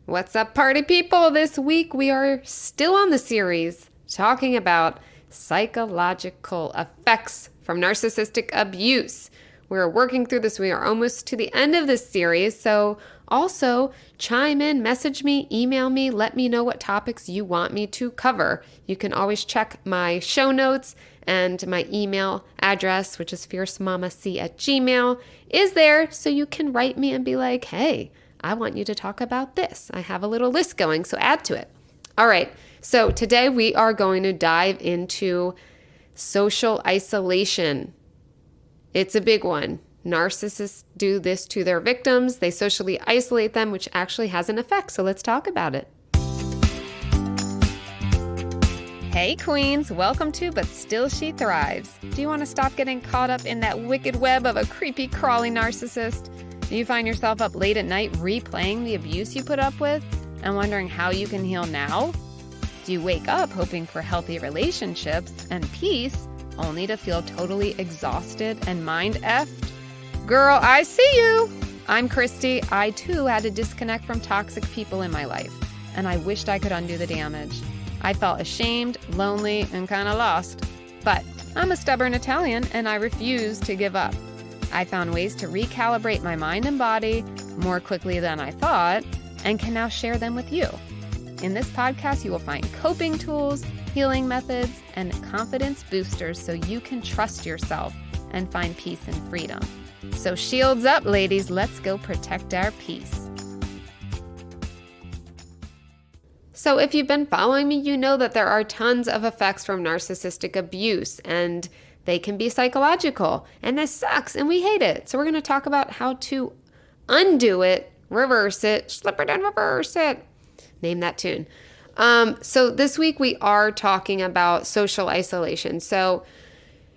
What's up, party people? This week we are still on the series talking about psychological effects from narcissistic abuse. We're working through this. We are almost to the end of this series. So also chime in, message me, email me, let me know what topics you want me to cover. You can always check my show notes, and my email address, which is fiercemamac@gmail.com, is there, so you can write me and be like, hey, I want you to talk about this. I have a little list going, so add to it. All right, so today we are going to dive into social isolation. It's a big one. Narcissists do this to their victims. They socially isolate them, which actually has an effect. So let's talk about it. Hey queens, welcome to But Still She Thrives. Do you want to stop getting caught up in that wicked web of a creepy, crawly narcissist? Do you find yourself up late at night replaying the abuse you put up with and wondering how you can heal now? Do you wake up hoping for healthy relationships and peace only to feel totally exhausted and mind-effed? Girl, I see you! I'm Christy. I too had to disconnect from toxic people in my life, and I wished I could undo the damage. I felt ashamed, lonely, and kind of lost. But I'm a stubborn Italian, and I refuse to give up. I found ways to recalibrate my mind and body more quickly than I thought, and can now share them with you. In this podcast, you will find coping tools, healing methods, and confidence boosters so you can trust yourself and find peace and freedom. So shields up, ladies. Let's go protect our peace. So if you've been following me, you know that there are tons of effects from narcissistic abuse, and they can be psychological, and this sucks, and we hate it. So we're going to talk about how to undo it, reverse it, slip it and reverse it. Name that tune. So this week we are talking about social isolation. So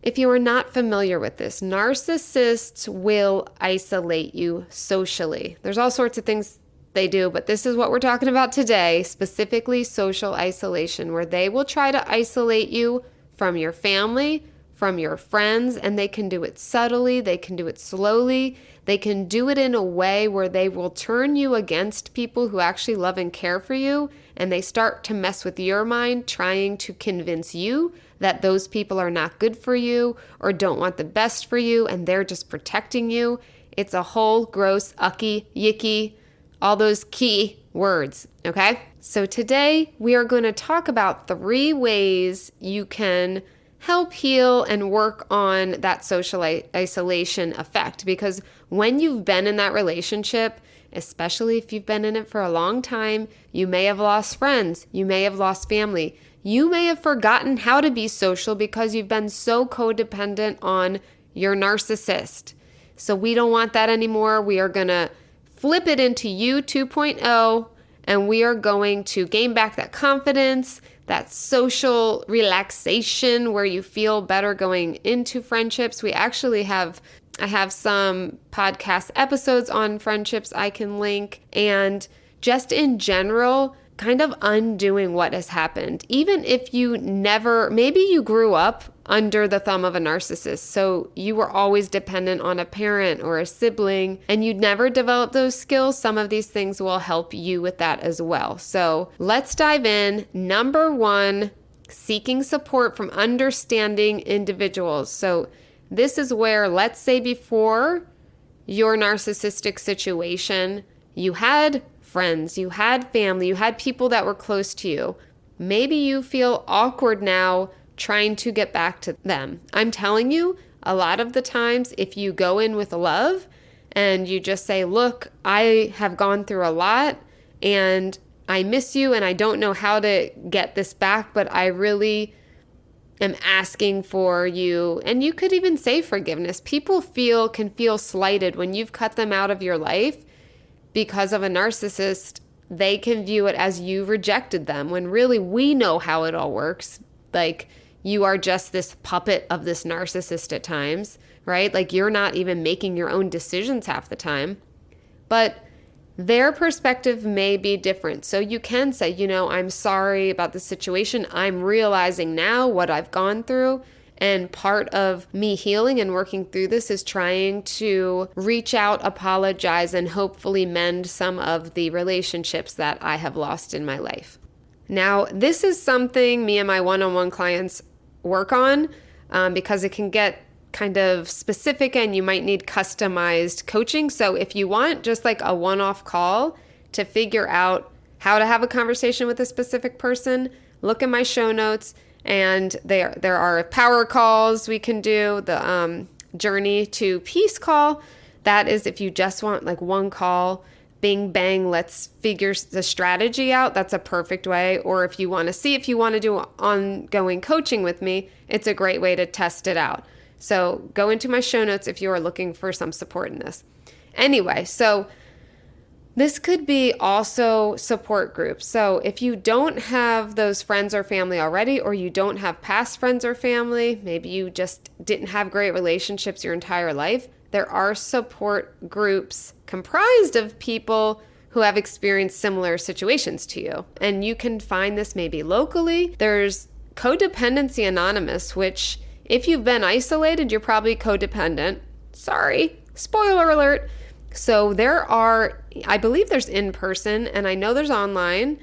if you are not familiar with this, narcissists will isolate you socially. There's all sorts of things they do, but this is what we're talking about today, specifically social isolation, where they will try to isolate you from your family, from your friends, and they can do it subtly, they can do it slowly, they can do it in a way where they will turn you against people who actually love and care for you, and they start to mess with your mind, trying to convince you that those people are not good for you or don't want the best for you, and they're just protecting you. It's a whole gross, ucky, yicky, all those key words, okay? So today we are going to talk about 3 ways you can help heal and work on that social isolation effect. Because when you've been in that relationship, especially if you've been in it for a long time, you may have lost friends, you may have lost family, you may have forgotten how to be social because you've been so codependent on your narcissist. So we don't want that anymore. We are going to flip it into you 2.0, and we are going to gain back that confidence, that social relaxation where you feel better going into friendships. I have some podcast episodes on friendships I can link, and just in general, kind of undoing what has happened. Even if maybe you grew up under the thumb of a narcissist, so you were always dependent on a parent or a sibling, and you'd never developed those skills, some of these things will help you with that as well. So let's dive in. Number 1, seeking support from understanding individuals. So this is where, let's say before your narcissistic situation, you had friends, you had family, you had people that were close to you. Maybe you feel awkward now trying to get back to them. I'm telling you, a lot of the times, if you go in with love and you just say, look, I have gone through a lot and I miss you and I don't know how to get this back, but I really am asking for you. And you could even say forgiveness. People can feel slighted when you've cut them out of your life because of a narcissist. They can view it as you rejected them, when really we know how it all works. Like, you are just this puppet of this narcissist at times, right? Like, you're not even making your own decisions half the time. But their perspective may be different. So you can say, I'm sorry about the situation. I'm realizing now what I've gone through, And part of me healing and working through this is trying to reach out, apologize, and hopefully mend some of the relationships that I have lost in my life. Now, this is something me and my one-on-one clients work on because it can get kind of specific and you might need customized coaching. So if you want just like a one-off call to figure out how to have a conversation with a specific person, look in my show notes. And there are power calls we can do, the Journey to Peace call. That is if you just want like one call, bing, bang, let's figure the strategy out. That's a perfect way. Or if you want to see if you want to do ongoing coaching with me, it's a great way to test it out. So go into my show notes if you are looking for some support in this. Anyway, so this could be also support groups. So if you don't have those friends or family already, or you don't have past friends or family, maybe you just didn't have great relationships your entire life, there are support groups comprised of people who have experienced similar situations to you. And you can find this maybe locally. There's Codependency Anonymous, which if you've been isolated, you're probably codependent. Sorry, spoiler alert. So I believe there's in-person, and I know there's online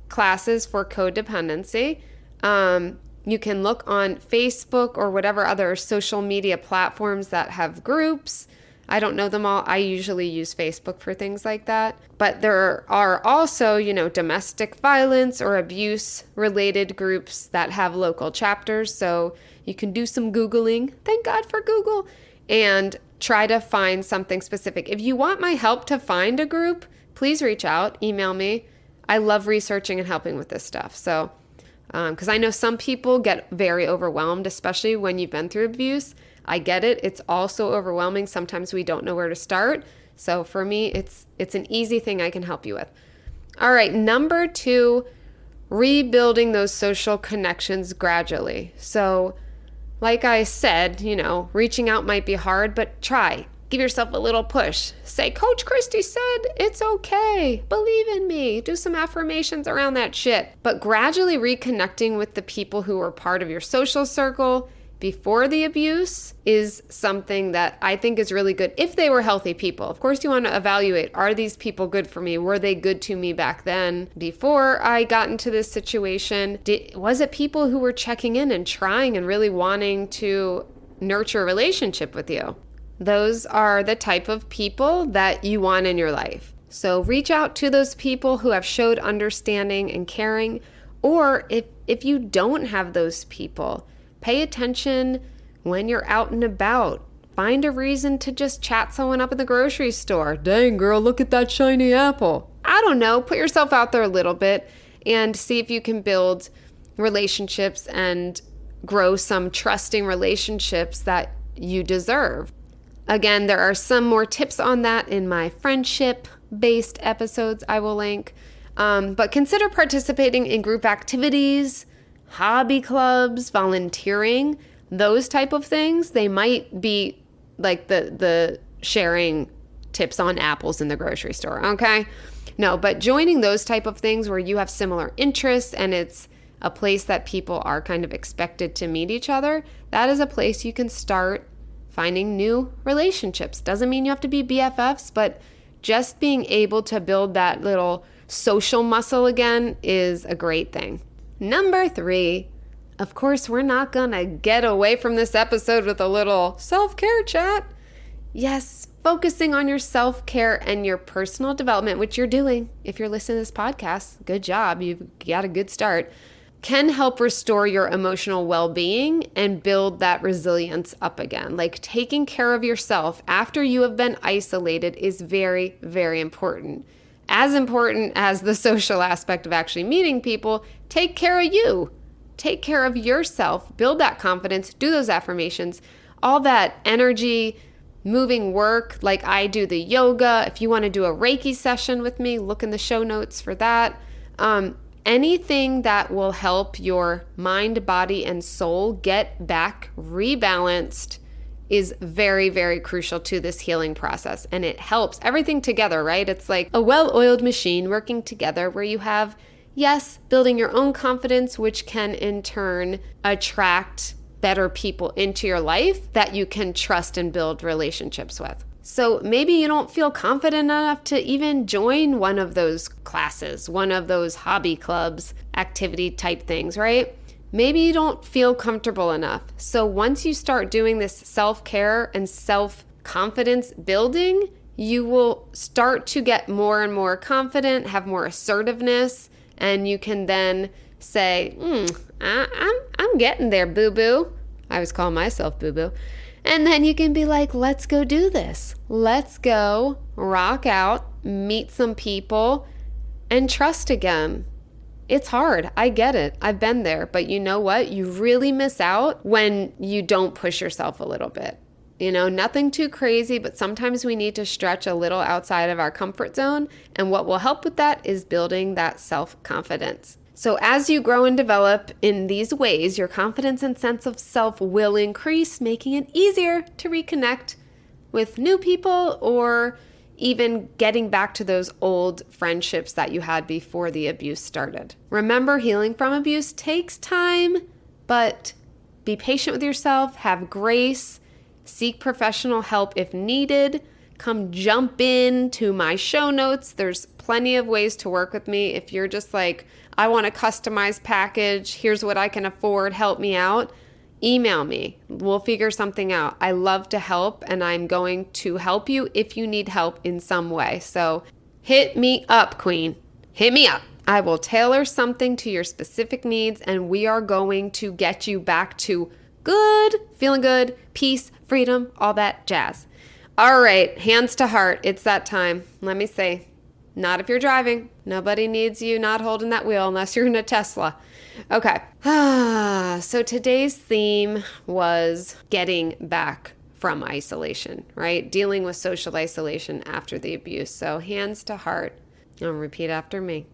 classes for codependency. You can look on Facebook or whatever other social media platforms that have groups. I don't know them all. I usually use Facebook for things like that. But there are also, domestic violence or abuse related groups that have local chapters. So you can do some Googling. Thank God for Google. And try to find something specific. If you want my help to find a group, please reach out, email me. I love researching and helping with this stuff. So, because I know some people get very overwhelmed, especially when you've been through abuse. I get it. It's also overwhelming. Sometimes we don't know where to start. So for me, it's an easy thing I can help you with. All right, number 2, rebuilding those social connections gradually. So like I said, reaching out might be hard, but try. Give yourself a little push. Say, Coach Christy said it's okay. Believe in me. Do some affirmations around that shit. But gradually reconnecting with the people who were part of your social circle before the abuse is something that I think is really good if they were healthy people. Of course, you want to evaluate, are these people good for me? Were they good to me back then before I got into this situation? Was it people who were checking in and trying and really wanting to nurture a relationship with you? Those are the type of people that you want in your life. So reach out to those people who have showed understanding and caring, or if you don't have those people, pay attention when you're out and about. Find a reason to just chat someone up in the grocery store. Dang, girl, look at that shiny apple. I don't know. Put yourself out there a little bit and see if you can build relationships and grow some trusting relationships that you deserve. Again, there are some more tips on that in my friendship-based episodes I will link. But consider participating in group activities, hobby clubs, volunteering, those type of things. They might be like the sharing tips on apples in the grocery store, okay? No, but joining those type of things where you have similar interests and it's a place that people are kind of expected to meet each other, that is a place you can start finding new relationships. Doesn't mean you have to be BFFs, but just being able to build that little social muscle again is a great thing. Number 3, of course, we're not gonna get away from this episode with a little self-care chat. Yes, focusing on your self-care and your personal development, which you're doing. If you're listening to this podcast, good job. You've got a good start. Can help restore your emotional well-being and build that resilience up again. Like taking care of yourself after you have been isolated is very, very important. As important as the social aspect of actually meeting people, take care of you. Take care of yourself. Build that confidence. Do those affirmations. All that energy, moving work, like I do the yoga. If you want to do a Reiki session with me, look in the show notes for that. Anything that will help your mind, body, and soul get back rebalanced is very, very crucial to this healing process. And it helps everything together, right? It's like a well-oiled machine working together where you have, yes, building your own confidence, which can in turn attract better people into your life that you can trust and build relationships with. So maybe you don't feel confident enough to even join one of those classes, one of those hobby clubs, activity type things, right? Maybe you don't feel comfortable enough. So once you start doing this self-care and self-confidence building, you will start to get more and more confident, have more assertiveness, and you can then say, I'm getting there, boo-boo. I was calling myself boo-boo. And then you can be like, let's go do this. Let's go rock out, meet some people, and trust again. It's hard. I get it. I've been there. But you know what? You really miss out when you don't push yourself a little bit. You know, nothing too crazy, but sometimes we need to stretch a little outside of our comfort zone. And what will help with that is building that self-confidence. So as you grow and develop in these ways, your confidence and sense of self will increase, making it easier to reconnect with new people or even getting back to those old friendships that you had before the abuse started. Remember, healing from abuse takes time, but be patient with yourself, have grace, seek professional help if needed. Come jump in to my show notes. There's plenty of ways to work with me. If you're just like, I want a customized package, here's what I can afford, help me out, email me. We'll figure something out. I love to help, and I'm going to help you if you need help in some way. So hit me up, Queen. Hit me up. I will tailor something to your specific needs, and we are going to get you back to good, feeling good, peace, freedom, all that jazz. All right, hands to heart. It's that time. Let me say, not if you're driving. Nobody needs you not holding that wheel unless you're in a Tesla. Okay. So today's theme was getting back from isolation, right? Dealing with social isolation after the abuse. So hands to heart. And repeat after me.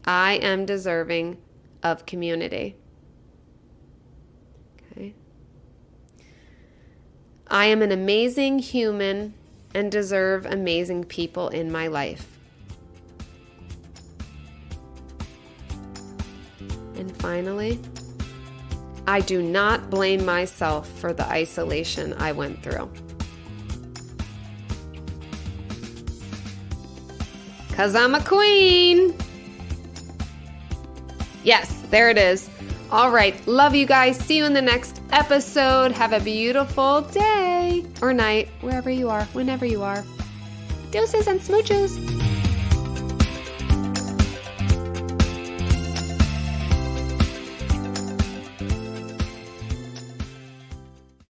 I am deserving of community. Okay. I am an amazing human and deserve amazing people in my life. And finally, I do not blame myself for the isolation I went through. 'Cause I'm a queen. Yes, there it is. All right, love you guys. See you in the next episode. Have a beautiful day or night, wherever you are, whenever you are. Deuces and smooches.